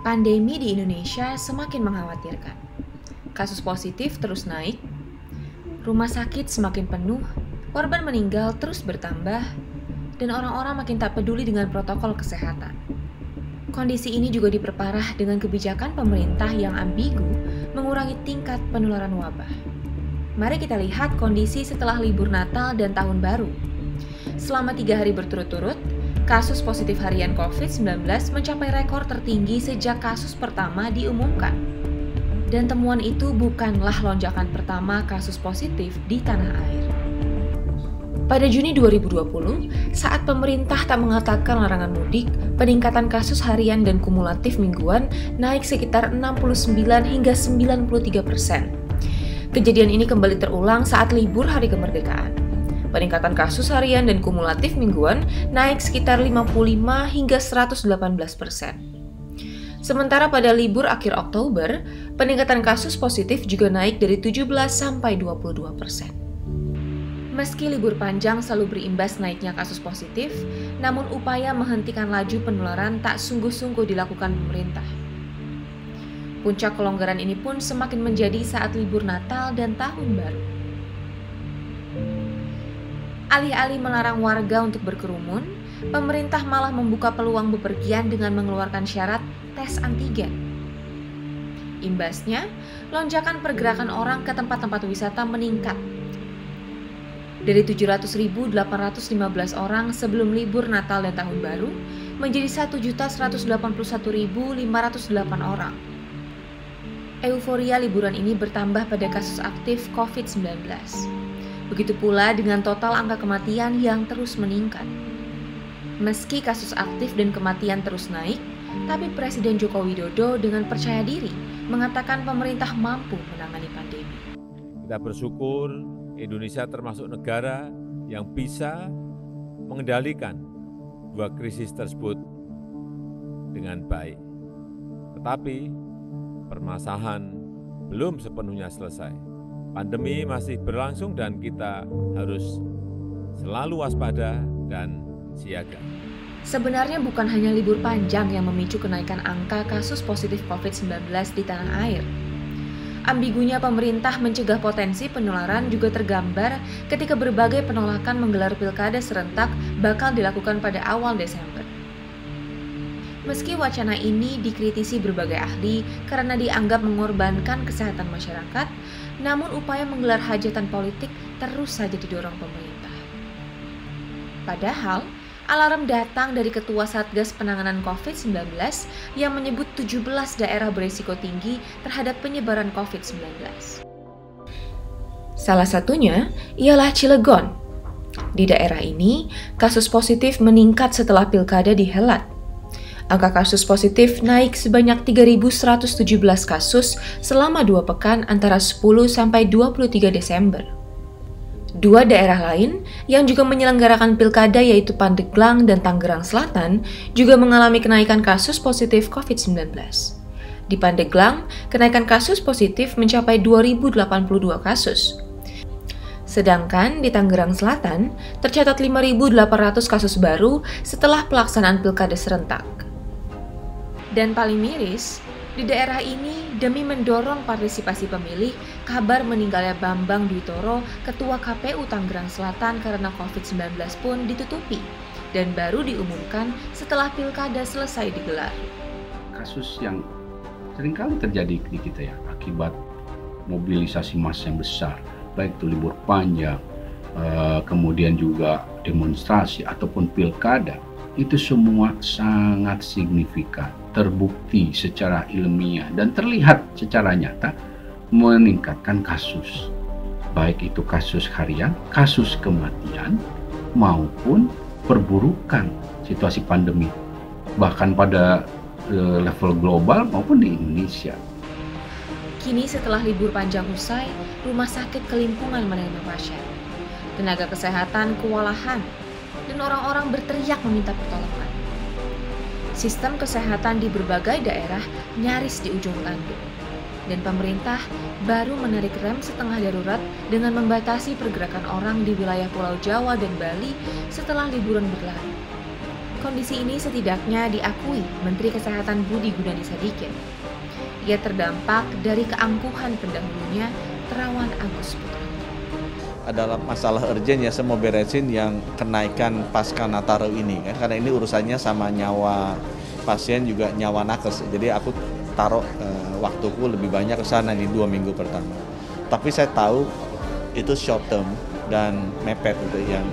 Pandemi di Indonesia semakin mengkhawatirkan. Kasus positif terus naik, rumah sakit semakin penuh, korban meninggal terus bertambah, dan orang-orang makin tak peduli dengan protokol kesehatan. Kondisi ini juga diperparah dengan kebijakan pemerintah yang ambigu mengurangi tingkat penularan wabah. Mari kita lihat kondisi setelah libur Natal dan Tahun Baru. Selama 3 hari berturut-turut, kasus positif harian COVID-19 mencapai rekor tertinggi sejak kasus pertama diumumkan. Dan temuan itu bukanlah lonjakan pertama kasus positif di tanah air. Pada Juni 2020, saat pemerintah tak mengatakan larangan mudik, peningkatan kasus harian dan kumulatif mingguan naik sekitar 69 hingga 93%. Kejadian ini kembali terulang saat libur hari kemerdekaan. Peningkatan kasus harian dan kumulatif mingguan naik sekitar 55 hingga 118%. Sementara pada libur akhir Oktober, peningkatan kasus positif juga naik dari 17 sampai 22%. Meski libur panjang selalu berimbas naiknya kasus positif, namun upaya menghentikan laju penularan tak sungguh-sungguh dilakukan pemerintah. Puncak kelonggaran ini pun semakin menjadi saat libur Natal dan Tahun Baru. Alih-alih melarang warga untuk berkerumun, pemerintah malah membuka peluang bepergian dengan mengeluarkan syarat tes antigen. Imbasnya, lonjakan pergerakan orang ke tempat-tempat wisata meningkat. Dari 700.815 orang sebelum libur Natal dan Tahun Baru, menjadi 1.181.508 orang. Euforia liburan ini bertambah pada kasus aktif COVID-19. Begitu pula dengan total angka kematian yang terus meningkat. Meski kasus aktif dan kematian terus naik, tapi Presiden Joko Widodo dengan percaya diri mengatakan pemerintah mampu menangani pandemi. Kita bersyukur Indonesia termasuk negara yang bisa mengendalikan dua krisis tersebut dengan baik. Tetapi permasalahan belum sepenuhnya selesai. Pandemi masih berlangsung dan kita harus selalu waspada dan siaga. Sebenarnya bukan hanya libur panjang yang memicu kenaikan angka kasus positif COVID-19 di tanah air. Ambigunya pemerintah mencegah potensi penularan juga tergambar ketika berbagai penolakan menggelar pilkada serentak bakal dilakukan pada awal Desember. Meski wacana ini dikritisi berbagai ahli karena dianggap mengorbankan kesehatan masyarakat, namun upaya menggelar hajatan politik terus saja didorong pemerintah. Padahal, alarm datang dari Ketua Satgas Penanganan COVID-19 yang menyebut 17 daerah berisiko tinggi terhadap penyebaran COVID-19. Salah satunya ialah Cilegon. Di daerah ini, kasus positif meningkat setelah pilkada dihelat. Angka kasus positif naik sebanyak 3.117 kasus selama 2 pekan antara 10 sampai 23 Desember. Dua daerah lain yang juga menyelenggarakan pilkada yaitu Pandeglang dan Tangerang Selatan juga mengalami kenaikan kasus positif COVID-19. Di Pandeglang, kenaikan kasus positif mencapai 2.082 kasus. Sedangkan di Tangerang Selatan, tercatat 5.800 kasus baru setelah pelaksanaan pilkada serentak. Dan paling miris, di daerah ini demi mendorong partisipasi pemilih, kabar meninggalnya Bambang Duwitoro, Ketua KPU Tangerang Selatan karena COVID-19 pun ditutupi dan baru diumumkan setelah pilkada selesai digelar. Kasus yang seringkali terjadi di kita ya, akibat mobilisasi massa yang besar, baik itu libur panjang, kemudian juga demonstrasi ataupun pilkada, itu semua sangat signifikan, terbukti secara ilmiah dan terlihat secara nyata meningkatkan kasus. Baik itu kasus harian, kasus kematian, maupun perburukan situasi pandemi. Bahkan pada level global maupun di Indonesia. Kini setelah libur panjang usai, rumah sakit kelimpungan menerima pasien. Tenaga kesehatan kewalahan dan orang-orang berteriak meminta pertolongan. Sistem kesehatan di berbagai daerah nyaris di ujung tanduk. Dan pemerintah baru menarik rem setengah darurat dengan membatasi pergerakan orang di wilayah Pulau Jawa dan Bali setelah liburan berlalu. Kondisi ini setidaknya diakui Menteri Kesehatan Budi Gunadi Sadikin. Ia terdampak dari keangkuhan pendahulunya, Terawan Agus Putra. Adalah masalah urgent ya, saya mau beresin yang kenaikan pasca Nataru ini kan, karena ini urusannya sama nyawa pasien juga nyawa nakes. Jadi aku taruh waktuku lebih banyak ke sana di 2 minggu pertama. Tapi saya tahu itu short term dan mepet gitu yang